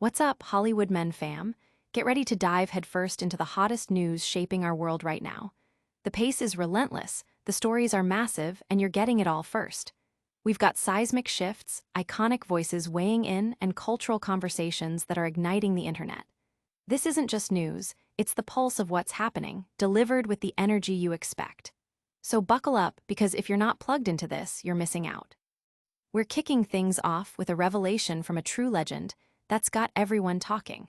What's up, Hollywood men fam? Get ready to dive headfirst into the hottest news shaping our world right now. The pace is relentless, the stories are massive, and you're getting it all first. We've got seismic shifts, iconic voices weighing in, and cultural conversations that are igniting the internet. This isn't just news, it's the pulse of what's happening, delivered with the energy you expect. So buckle up, because if you're not plugged into this, you're missing out. We're kicking things off with a revelation from a true legend that's got everyone talking.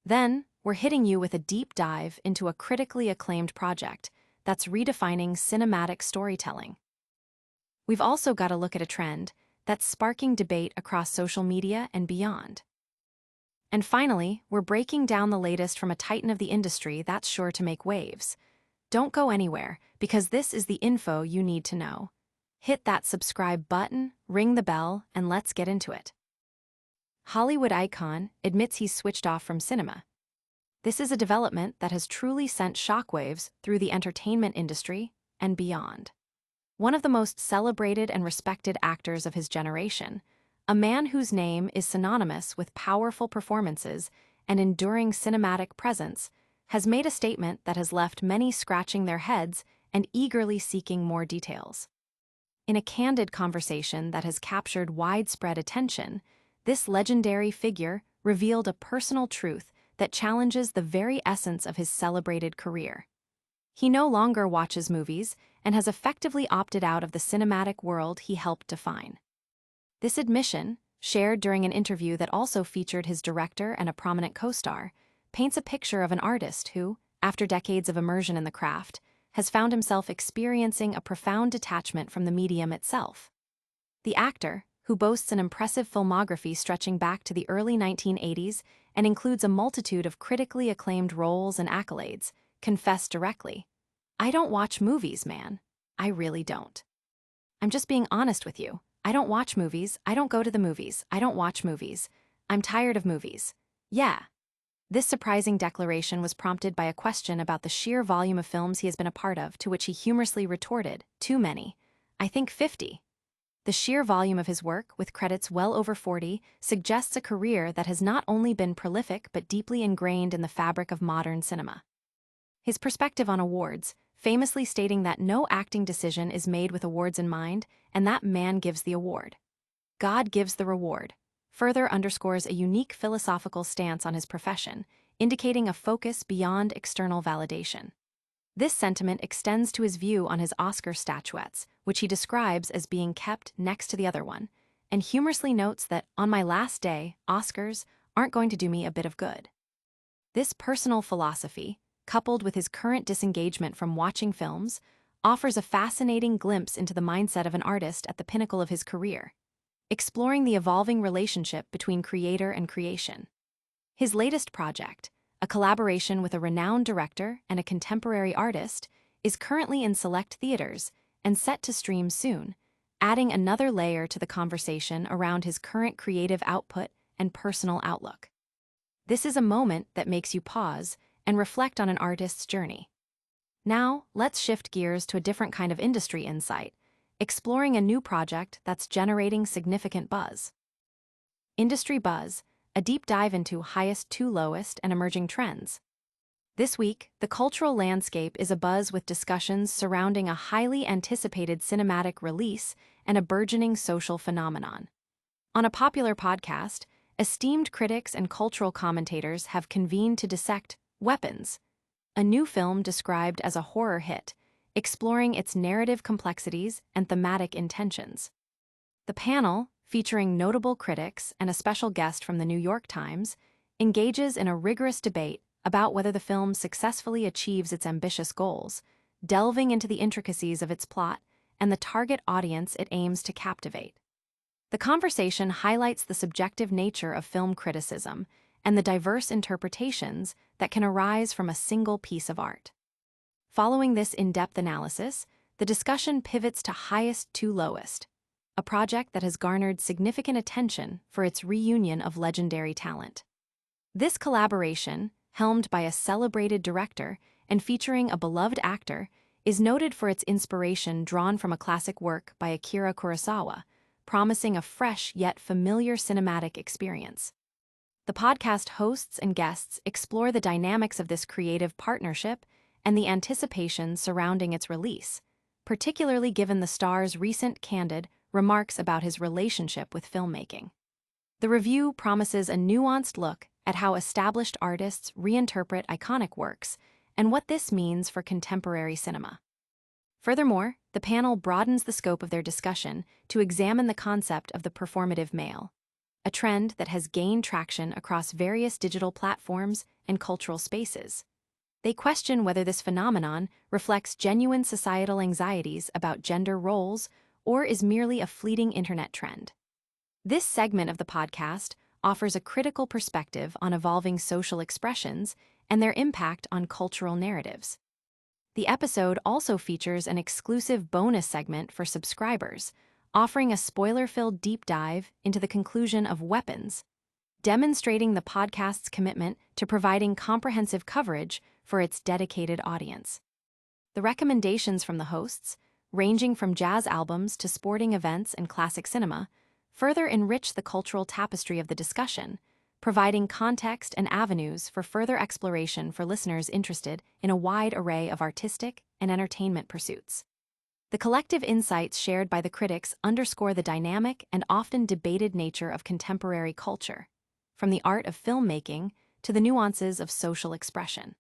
Then, we're hitting you with a deep dive into a critically acclaimed project that's redefining cinematic storytelling. We've also got a look at a trend that's sparking debate across social media and beyond. And finally, we're breaking down the latest from a titan of the industry that's sure to make waves. Don't go anywhere, because this is the info you need to know. Hit that subscribe button, ring the bell, and let's get into it. Hollywood icon admits he's switched off from cinema. This is a development that has truly sent shockwaves through the entertainment industry and beyond. One of the most celebrated and respected actors of his generation, a man whose name is synonymous with powerful performances and enduring cinematic presence, has made a statement that has left many scratching their heads and eagerly seeking more details. In a candid conversation that has captured widespread attention, this legendary figure revealed a personal truth that challenges the very essence of his celebrated career. He no longer watches movies and has effectively opted out of the cinematic world he helped define. This admission, shared during an interview that also featured his director and a prominent co-star, paints a picture of an artist who, after decades of immersion in the craft, has found himself experiencing a profound detachment from the medium itself. The actor, who boasts an impressive filmography stretching back to the early 1980s and includes a multitude of critically acclaimed roles and accolades, confessed directly, "I don't watch movies, man. I really don't. I'm just being honest with you. I don't watch movies, I don't go to the movies, I don't watch movies. I'm tired of movies. Yeah." This surprising declaration was prompted by a question about the sheer volume of films he has been a part of, to which he humorously retorted, "Too many. I think 50. The sheer volume of his work, with credits well over 40, suggests a career that has not only been prolific but deeply ingrained in the fabric of modern cinema. His perspective on awards, famously stating that no acting decision is made with awards in mind, and that man gives the award. God gives the reward, further underscores a unique philosophical stance on his profession, indicating a focus beyond external validation. This sentiment extends to his view on his Oscar statuettes, which he describes as being kept next to the other one, and humorously notes that, "On my last day, Oscars aren't going to do me a bit of good." This personal philosophy, coupled with his current disengagement from watching films, offers a fascinating glimpse into the mindset of an artist at the pinnacle of his career, exploring the evolving relationship between creator and creation. His latest project, a collaboration with a renowned director and a contemporary artist, is currently in select theaters and set to stream soon, adding another layer to the conversation around his current creative output and personal outlook. This is a moment that makes you pause and reflect on an artist's journey. Now, let's shift gears to a different kind of industry insight, exploring a new project that's generating significant buzz. Industry Buzz, a deep dive into highest to lowest and emerging trends. This week, the cultural landscape is abuzz with discussions surrounding a highly anticipated cinematic release and a burgeoning social phenomenon. On a popular podcast, esteemed critics and cultural commentators have convened to dissect Weapons, a new film described as a horror hit, exploring its narrative complexities and thematic intentions. The panel, featuring notable critics and a special guest from the New York Times, engages in a rigorous debate about whether the film successfully achieves its ambitious goals, delving into the intricacies of its plot and the target audience it aims to captivate. The conversation highlights the subjective nature of film criticism and the diverse interpretations that can arise from a single piece of art. Following this in-depth analysis, the discussion pivots to Highest to Lowest, a project that has garnered significant attention for its reunion of legendary talent. This collaboration, helmed by a celebrated director and featuring a beloved actor, is noted for its inspiration drawn from a classic work by Akira Kurosawa, promising a fresh yet familiar cinematic experience. The podcast hosts and guests explore the dynamics of this creative partnership and the anticipation surrounding its release, particularly given the star's recent candid remarks about his relationship with filmmaking. The review promises a nuanced look at how established artists reinterpret iconic works and what this means for contemporary cinema. Furthermore, the panel broadens the scope of their discussion to examine the concept of the performative male, a trend that has gained traction across various digital platforms and cultural spaces. They question whether this phenomenon reflects genuine societal anxieties about gender roles or is merely a fleeting internet trend. This segment of the podcast offers a critical perspective on evolving social expressions and their impact on cultural narratives. The episode also features an exclusive bonus segment for subscribers, offering a spoiler-filled deep dive into the conclusion of Weapons, demonstrating the podcast's commitment to providing comprehensive coverage for its dedicated audience. The recommendations from the hosts, ranging from jazz albums to sporting events and classic cinema, further enrich the cultural tapestry of the discussion, providing context and avenues for further exploration for listeners interested in a wide array of artistic and entertainment pursuits. The collective insights shared by the critics underscore the dynamic and often debated nature of contemporary culture, from the art of filmmaking to the nuances of social expression.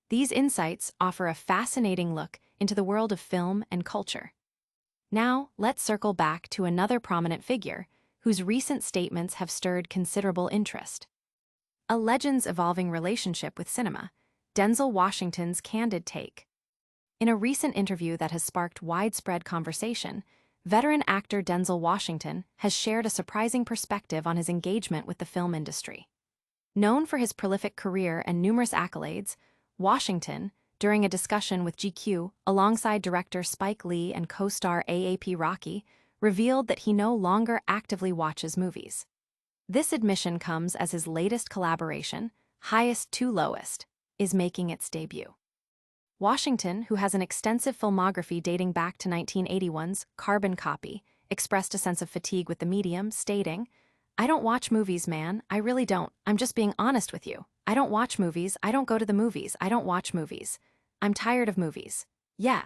These insights offer a fascinating look into the world of film and culture. Now, let's circle back to another prominent figure whose recent statements have stirred considerable interest. A legend's evolving relationship with cinema, Denzel Washington's candid take. In a recent interview that has sparked widespread conversation, veteran actor Denzel Washington has shared a surprising perspective on his engagement with the film industry. Known for his prolific career and numerous accolades, Washington, during a discussion with GQ alongside director Spike Lee and co-star AAP Rocky, revealed that he no longer actively watches movies. This admission comes as his latest collaboration, Highest to Lowest, is making its debut. Washington, who has an extensive filmography dating back to 1981's Carbon Copy, expressed a sense of fatigue with the medium, stating, "I don't watch movies, man, I really don't. I'm just being honest with you. I don't watch movies, I don't go to the movies, I don't watch movies. I'm tired of movies. Yeah."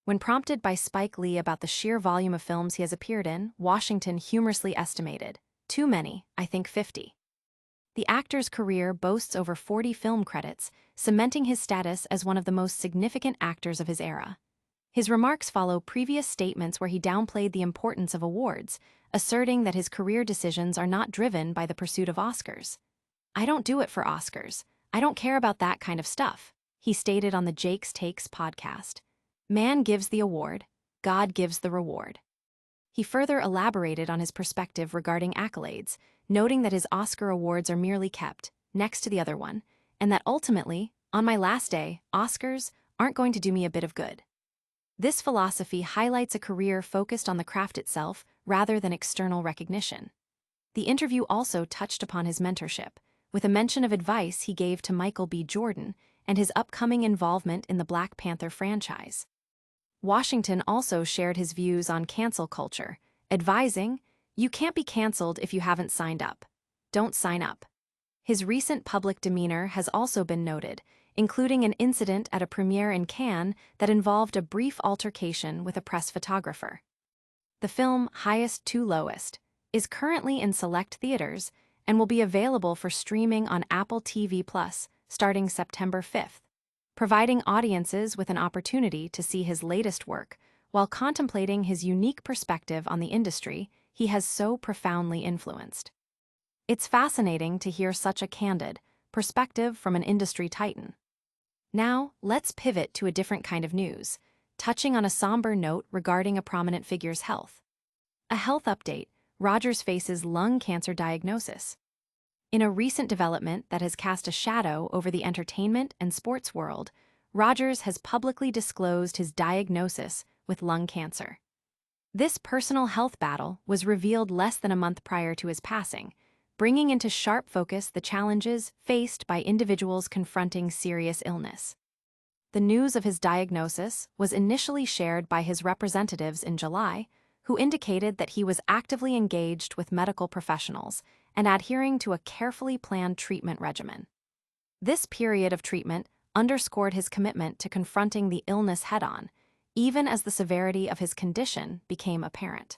When prompted by Spike Lee about the sheer volume of films he has appeared in, Washington humorously estimated, "Too many, I think 50. The actor's career boasts over 40 film credits, cementing his status as one of the most significant actors of his era. His remarks follow previous statements where he downplayed the importance of awards, asserting that his career decisions are not driven by the pursuit of Oscars. "I don't do it for Oscars. I don't care about that kind of stuff," he stated on the Jake's Takes podcast. "Man gives the award, God gives the reward." He further elaborated on his perspective regarding accolades, noting that his Oscar awards are merely kept next to the other one, and that ultimately, on my last day, Oscars aren't going to do me a bit of good. This philosophy highlights a career focused on the craft itself rather than external recognition. The interview also touched upon his mentorship, with a mention of advice he gave to Michael B. Jordan and his upcoming involvement in the Black Panther franchise. Washington also shared his views on cancel culture, advising, "You can't be canceled if you haven't signed up. Don't sign up." His recent public demeanor has also been noted, including an incident at a premiere in Cannes that involved a brief altercation with a press photographer. The film Highest to Lowest is currently in select theaters and will be available for streaming on Apple TV+ starting September 5th, providing audiences with an opportunity to see his latest work while contemplating his unique perspective on the industry he has so profoundly influenced. It's fascinating to hear such a candid perspective from an industry titan. Now, let's pivot to a different kind of news, touching on a somber note regarding a prominent figure's health. A health update: Rogers faces lung cancer diagnosis. In a recent development that has cast a shadow over the entertainment and sports world, Rogers has publicly disclosed his diagnosis with lung cancer. This personal health battle was revealed less than a month prior to his passing, bringing into sharp focus the challenges faced by individuals confronting serious illness. The news of his diagnosis was initially shared by his representatives in July, who indicated that he was actively engaged with medical professionals and adhering to a carefully planned treatment regimen. This period of treatment underscored his commitment to confronting the illness head-on, even as the severity of his condition became apparent.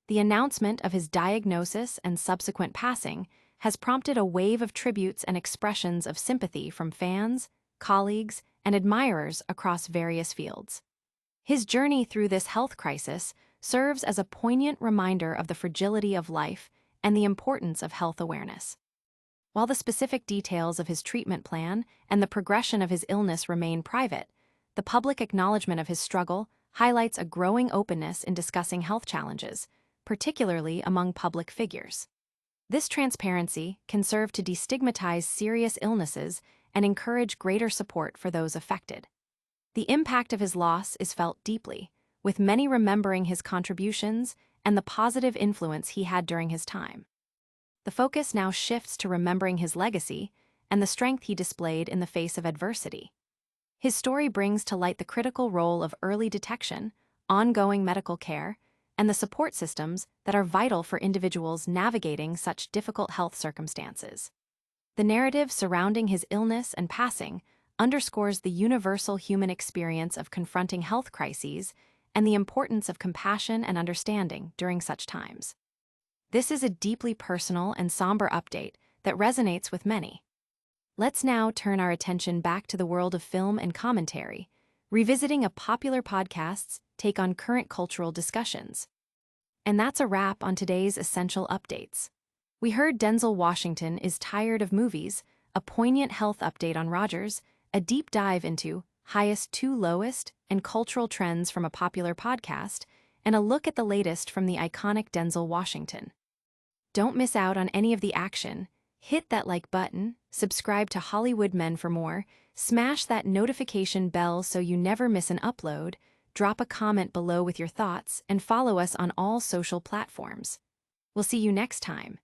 The announcement of his diagnosis and subsequent passing has prompted a wave of tributes and expressions of sympathy from fans, colleagues, and admirers across various fields. His journey through this health crisis serves as a poignant reminder of the fragility of life and the importance of health awareness. While the specific details of his treatment plan and the progression of his illness remain private, the public acknowledgement of his struggle highlights a growing openness in discussing health challenges, particularly among public figures. This transparency can serve to destigmatize serious illnesses and encourage greater support for those affected. The impact of his loss is felt deeply, with many remembering his contributions and the positive influence he had during his time. The focus now shifts to remembering his legacy and the strength he displayed in the face of adversity. His story brings to light the critical role of early detection, ongoing medical care, and the support systems that are vital for individuals navigating such difficult health circumstances. The narrative surrounding his illness and passing underscores the universal human experience of confronting health crises and the importance of compassion and understanding during such times. This is a deeply personal and somber update that resonates with many. Let's now turn our attention back to the world of film and commentary, revisiting a popular podcast's take on current cultural discussions. And that's a wrap on today's essential updates. We heard Denzel Washington is tired of movies, a poignant health update on Rogers, a deep dive into highest to lowest and cultural trends from a popular podcast, and a look at the latest from the iconic Denzel Washington. Don't miss out on any of the action. Hit that like button, subscribe to Hollywood Men for more, smash that notification bell so you never miss an upload, drop a comment below with your thoughts, and follow us on all social platforms. We'll see you next time.